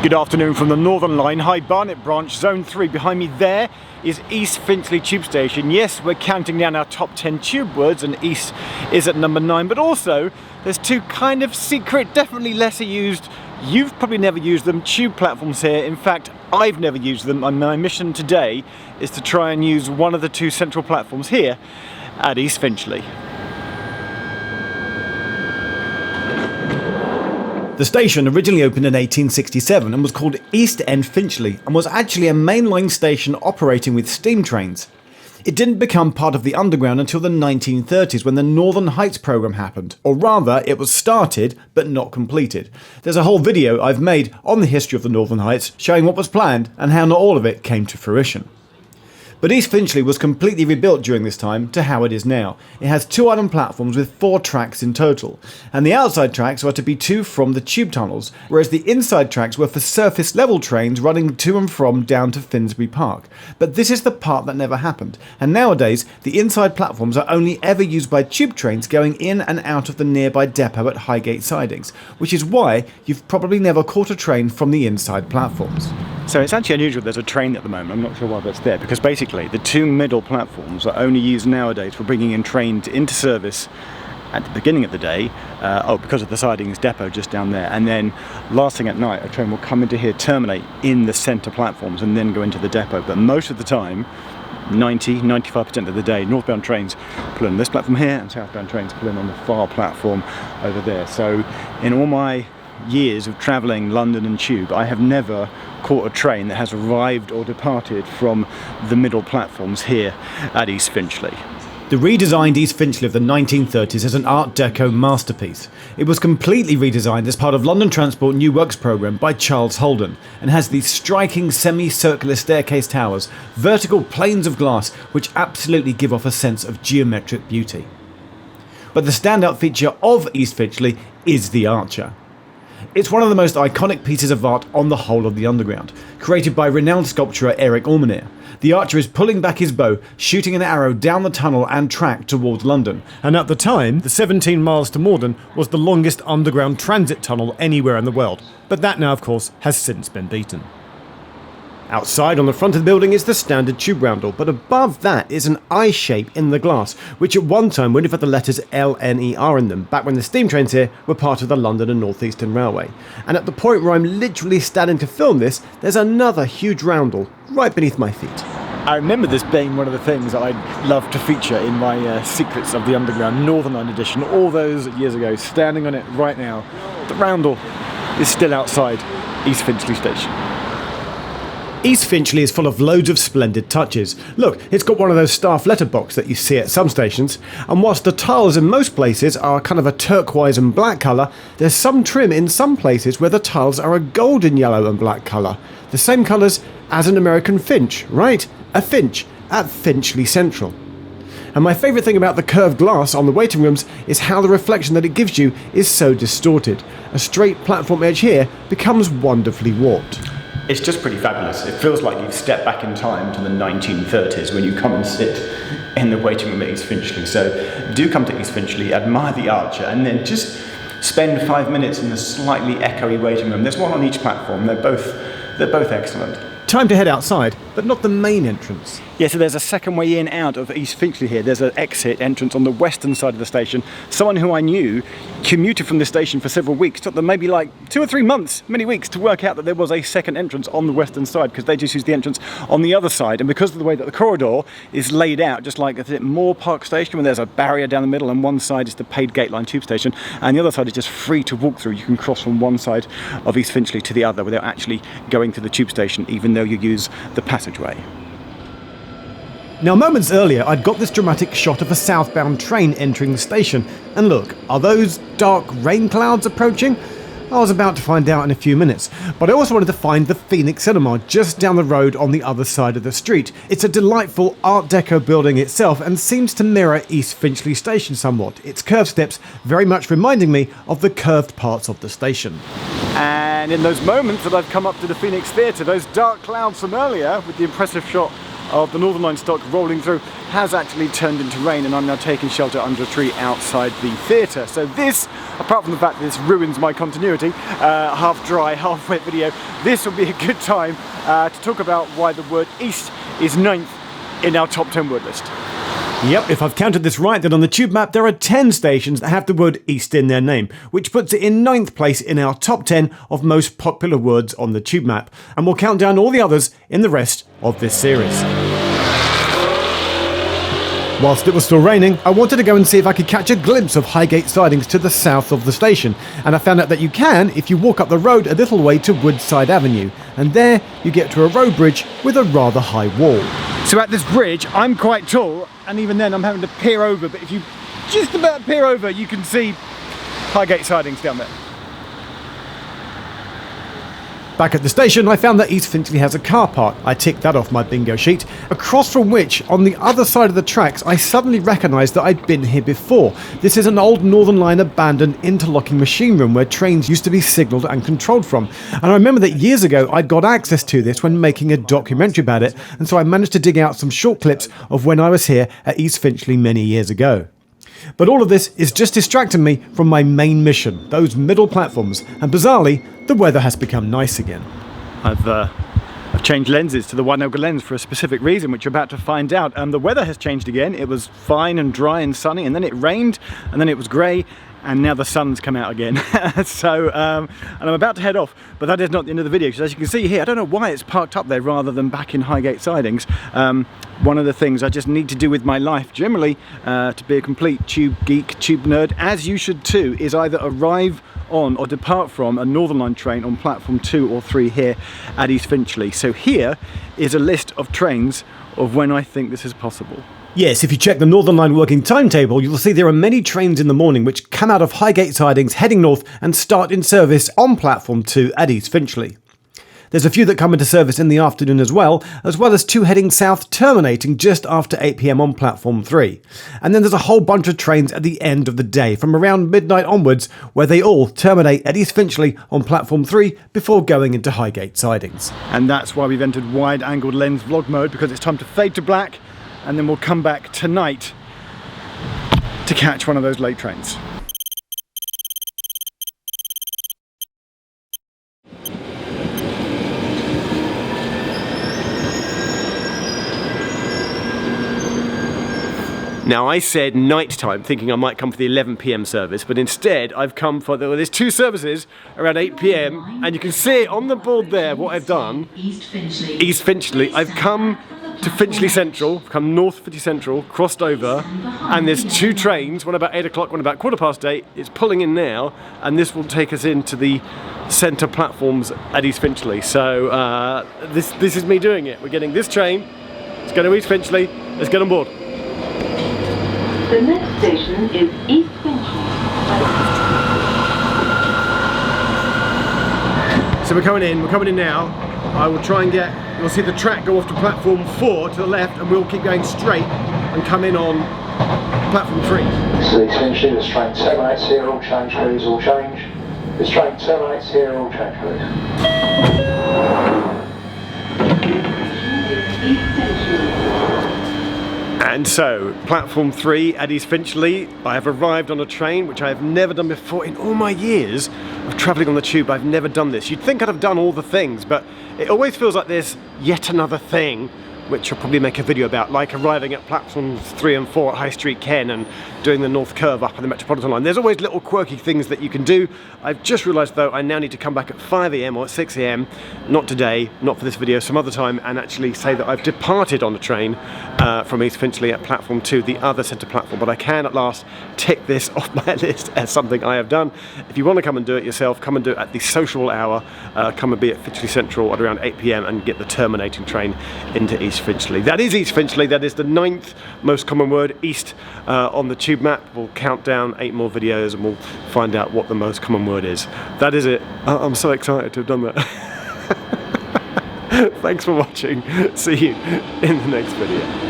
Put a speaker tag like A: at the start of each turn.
A: Good afternoon from the Northern Line, High Barnet branch, Zone 3. Behind me there is East Finchley Tube Station. Yes, we're counting down our top 10 tube words and East is at number 9, but also there's two kind of secret, definitely lesser used, you've probably never used them, tube platforms here. In fact, I've never used them, and my mission today is to try and use one of the two central platforms here at East Finchley. The station originally opened in 1867 and was called East End Finchley and was actually a mainline station operating with steam trains. It didn't become part of the Underground until the 1930s when the Northern Heights programme happened, or rather it was started but not completed. There's a whole video I've made on the history of the Northern Heights showing what was planned and how not all of it came to fruition. But East Finchley was completely rebuilt during this time to how it is now. It has 2 island platforms with 4 tracks in total, and the outside tracks are to be to from the tube tunnels, whereas the inside tracks were for surface level trains running to and from down to Finsbury Park. But this is the part that never happened, and nowadays the inside platforms are only ever used by tube trains going in and out of the nearby depot at Highgate Sidings, which is why you've probably never caught a train from the inside platforms. So it's actually unusual there's a train at the moment. I'm not sure why that's there, because basically the 2 middle platforms are only used nowadays for bringing in trains into service at the beginning of the day, because of the sidings depot just down there, and then last thing at night a train will come into here, terminate in the centre platforms and then go into the depot. But most of the time, 90–95% of the day, northbound trains pull in this platform here and southbound trains pull in on the far platform over there. So in all my years of travelling London and tube, I have never caught a train that has arrived or departed from the middle platforms here at East Finchley.
B: The redesigned East Finchley of the 1930s is an Art Deco masterpiece. It was completely redesigned as part of London Transport New Works programme by Charles Holden and has these striking semi-circular staircase towers, vertical planes of glass which absolutely give off a sense of geometric beauty. But the standout feature of East Finchley is the Archer. It's one of the most iconic pieces of art on the whole of the Underground, created by renowned sculptor Eric Ormenier. The Archer is pulling back his bow, shooting an arrow down the tunnel and track towards London.
C: And at the time, the 17 miles to Morden was the longest underground transit tunnel anywhere in the world. But that now, of course, has since been beaten. Outside on the front of the building is the standard tube roundel, but above that is an I shape in the glass, which at one time would have had the letters LNER in them, back when the steam trains here were part of the London and North Eastern Railway. And at the point where I'm literally standing to film this, there's another huge roundel right beneath my feet.
A: I remember this being one of the things that I'd love to feature in my Secrets of the Underground Northern Line edition all those years ago, standing on it right now. The roundel is still outside East Finchley Station.
B: East Finchley is full of loads of splendid touches. Look, it's got one of those staff letterbox that you see at some stations, and whilst the tiles in most places are kind of a turquoise and black colour, there's some trim in some places where the tiles are a golden yellow and black colour. The same colours as an American finch, right? A finch at Finchley Central. And my favourite thing about the curved glass on the waiting rooms is how the reflection that it gives you is so distorted. A straight platform edge here becomes wonderfully warped.
A: It's just pretty fabulous. It feels like you've stepped back in time to the 1930s when you come and sit in the waiting room at East Finchley. So do come to East Finchley, admire the Archer, and then just spend 5 minutes in the slightly echoey waiting room. There's one on each platform. They're both excellent.
B: Time to head outside, but not the main entrance.
A: Yeah, so there's a second way in out of East Finchley here. There's an exit entrance on the western side of the station. Someone who I knew commuted from the station for several weeks. Took them maybe like 2 or 3 months, many weeks, to work out that there was a second entrance on the western side, because they just used the entrance on the other side. And because of the way that the corridor is laid out, just like at Moore Park Station, where there's a barrier down the middle, and one side is the paid gate line tube station, and the other side is just free to walk through. You can cross from one side of East Finchley to the other without actually going to the tube station, even though you use the passageway.
B: Now, moments earlier, I'd got this dramatic shot of a southbound train entering the station, and look, are those dark rain clouds approaching? I was about to find out in a few minutes, but I also wanted to find the Phoenix Cinema just down the road on the other side of the street. It's a delightful Art Deco building itself and seems to mirror East Finchley Station somewhat, its curved steps very much reminding me of the curved parts of the station.
A: And in those moments that I've come up to the Phoenix Theatre, those dark clouds from earlier with the impressive shot of the Northern Line stock rolling through has actually turned into rain, and I'm now taking shelter under a tree outside the theatre. So this, apart from the fact that this ruins my continuity, half dry, half wet video, this will be a good time to talk about why the word East is 9th in our top 10 word list.
C: Yep, if I've counted this right, then on the tube map there are 10 stations that have the word East in their name, which puts it in 9th place in our top 10 of most popular words on the tube map. And we'll count down all the others in the rest of this series. Whilst it was still raining, I wanted to go and see if I could catch a glimpse of Highgate sidings to the south of the station, and I found out that you can if you walk up the road a little way to Woodside Avenue, and there you get to a road bridge with a rather high wall.
A: So at this bridge, I'm quite tall, and even then I'm having to peer over, but if you just about peer over, you can see Highgate sidings down there.
C: Back at the station, I found that East Finchley has a car park. I ticked that off my bingo sheet, across from which, on the other side of the tracks, I suddenly recognised that I'd been here before. This is an old Northern Line abandoned interlocking machine room where trains used to be signalled and controlled from. And I remember that years ago I'd got access to this when making a documentary about it, and so I managed to dig out some short clips of when I was here at East Finchley many years ago. But all of this is just distracting me from my main mission, those middle platforms, and bizarrely, the weather has become nice again.
A: I've changed lenses to the wide-angle lens for a specific reason, which you're about to find out. The weather has changed again. It was fine and dry and sunny, and then it rained, and then it was grey, and now the sun's come out again. And I'm about to head off, but that is not the end of the video, because as you can see here, I don't know why it's parked up there rather than back in Highgate sidings. One of the things I just need to do with my life generally, to be a complete tube geek, tube nerd, as you should too, is either arrive on or depart from a Northern Line train on platform 2 or 3 here at East Finchley. So here is a list of trains of when I think this is possible.
C: Yes, if you check the Northern Line working timetable, you'll see there are many trains in the morning which come out of Highgate sidings heading north and start in service on platform 2 at East Finchley. There's a few that come into service in the afternoon as well as 2 heading south terminating just after 8 PM on platform 3. And then there's a whole bunch of trains at the end of the day from around midnight onwards where they all terminate at East Finchley on platform 3 before going into Highgate sidings.
A: And that's why we've entered wide-angled lens vlog mode, because it's time to fade to black, and then we'll come back tonight to catch one of those late trains.
C: Now I said night time, thinking I might come for the 11 PM service, but instead I've come for there's 2 services around 8 PM, and you can see on the board there what I've done. East Finchley. I've come to Finchley Central, come north Finchley Central, crossed over, and there's 2 trains, one about 8 o'clock, one about 8:15. It's pulling in now, and this will take us into the centre platforms at East Finchley. So this is me doing it. We're getting this train, it's going to East Finchley, let's get on board.
D: The next station is East Finchley.
C: So we're coming in now. I will try and you'll see the track go off to platform 4 to the left, and we'll keep going straight and come in on platform 3.
E: This is East Finchley, this train terminates here, all change please, all change. This train terminates here, all change please.
C: And so, platform 3 at East Finchley, I have arrived on a train which I have never done before in all my years of travelling on the tube. I've never done this. You'd think I'd have done all the things, but it always feels like there's yet another thing which I'll probably make a video about, like arriving at platforms 3 and 4 at High Street Ken and doing the North Curve up on the Metropolitan line. There's always little quirky things that you can do. I've just realised though I now need to come back at 5 AM or at 6 AM, not today, not for this video, some other time, and actually say that I've departed on a train from East Finchley at platform 2, the other centre platform, but I can at last tick this off my list as something I have done. If you want to come and do it yourself, come and do it at the social hour, come and be at Finchley Central at around 8 PM and get the terminating train into East Finchley. That is East Finchley, that is the 9th most common word, East, on the tube map. We'll count down 8 more videos and we'll find out what the most common word is. That is it. I'm so excited to have done that. Thanks for watching. See you in the next video.